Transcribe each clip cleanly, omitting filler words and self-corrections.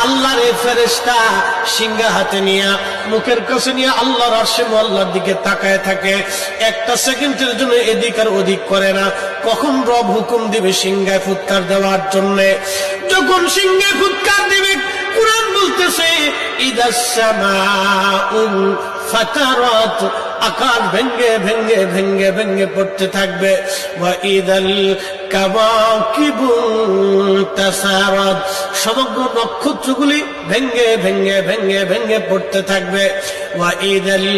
আল্লাহর এই ফেরেশতা সিংহা হাতে নিয়ে মুখের কাছে নিয়ে আল্লাহর আরশে মুআল্লার দিকে তাকায় থাকে। একটা সেকেন্ডের জন্য এদিক আর ওদিক করে না। কখন রব হুকুম দিবে সিংহায় ফুৎকার দেওয়ার জন্য, যখন সিংহায় ফুৎকার দিবে, কুরআন বলতেছে ইদাস সামাউ ফাতারাত, আকাশ ভেঙ্গে ভেঙ্গে ভেঙ্গে ভেঙ্গে পড়তে থাকবে। ওয়া ইদাল কাওয়াকিবু তাসারাত, সমগ্র নক্ষত্রগুলি ভেঙ্গে ভেঙ্গে ভেঙ্গে ভেঙ্গে পড়তে থাকবে। ওয়া ইদাল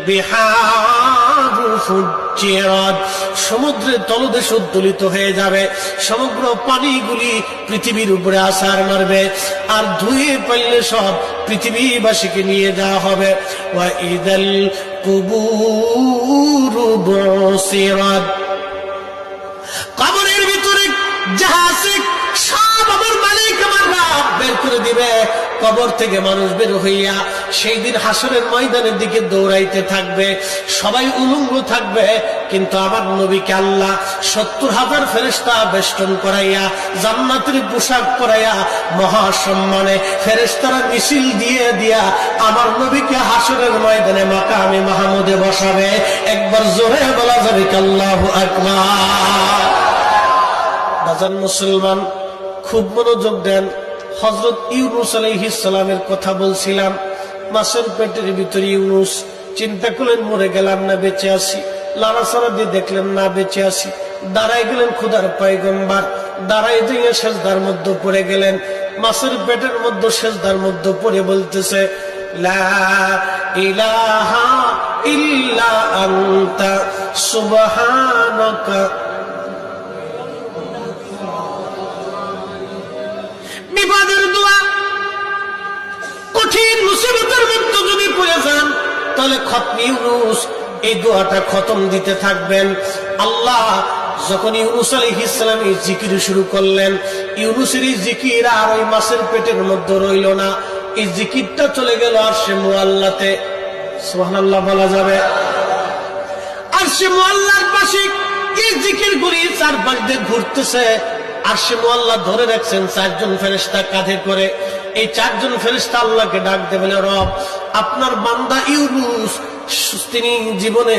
বিহারু ফুজ্জিরাত, সমুদ্রের তলদেশ উদ্দোলিত হয়ে যাবে। সমগ্র পানিগুলি পৃথিবীর উপরে আছাড় মারবে, আর ধুয়ে পাইলে সব পৃথিবীবাসীকে নিয়ে যাওয়া হবে। ওয়া ইদাল কুবুরু বুসিরাত, কবরের ভিতরে যাহা আছে সব আমার মালিক আমার রব বের করে দিবে। কবর থেকে মানুষ বের হইয়া সেই দিন হাসরের ময়দানের দিকে দৌড়াইতে থাকবে, সবাই উলঙ্গ থাকবে। কিন্তু আমার নবীকে আল্লাহ ৭০,০০০ ফেরেশতা বেষ্টন করাইয়া জান্নাতের পোশাক পরাইয়া মহাসম্মানে ফেরেশতারা মিছিল দিয়ে দিয়া আমার নবীকে হাসরের ময়দানে মাকামে মাহমুদে বসাবে। একবার জোরে বলা যাবে কি আল্লাহু আকবার। বাজান মুসলমান, খুব মনোযোগ দেন। হযরত ইউনূস আলাইহিস সালামের কথা বলছিলাম। মাছের পেটের ভিতরে ইউনূস, চিন্তা করলেন মরে গেলাম না বেঁচে আছি, লাড়াচাড়া দিয়ে দেখলেন না বেঁচে আছি। দাঁড়াই গেলেন খোদার পয়গম্বর, দাঁড়াই দিয়ে সেজদার মধ্যে পড়ে গেলেন। মাছের পেটের মধ্যে সেজদার মধ্যে পড়ে বলতেছে লা ইলাহা ইল্লা আনতা সুবহানাকা। বিপদের দোয়া, কঠিন মুসিবতের মধ্যে যদি পড়ে যান তাহলে খতম ইউনূস এই দোয়াটা খতম দিতে থাকবেন। আল্লাহ যখন ইউনূস আলাইহিস সালাম এই জিকির শুরু করলেন, ইউনূসের এই জিকির আর ওই মাছের পেটের মধ্যে রইল না, এই জিকিরটা চলে গেল আরশে মুআল্লাতে। সুবহানাল্লাহ বলা যাবে। আরশে মুআল্লার পাশে এই জিকিরগুলি চারপাশ দিয়ে ঘুরতেছে। আরশে মুআল্লা ধরে রাখছেন ৪ জন ফেরেশতা কাঁধে করে। এই ৪ জন ফেরেশতা আল্লাহকে ডাক দেবে, বলে রব, আপনার বান্দা ইউনূস তিনি জীবনে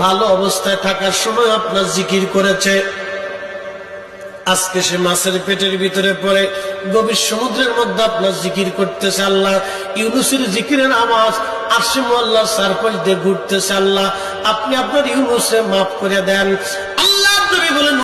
ভালো অবস্থায় থাকার সময় আপনার জিকির করেছে, আজকে সে মাছের পেটের ভিতরে পড়ে গভীর সমুদ্রের মধ্যে আপনার জিকির করতেছে। আল্লাহ ইউনূসের জিকিরের আওয়াজ আরশে মুআল্লার চারপাশ দিয়ে ঘুরতেছে। আল্লাহ আপনি আপনার ইউনূসকে মাফ করে দেন। আল্লাহ নবী বলেন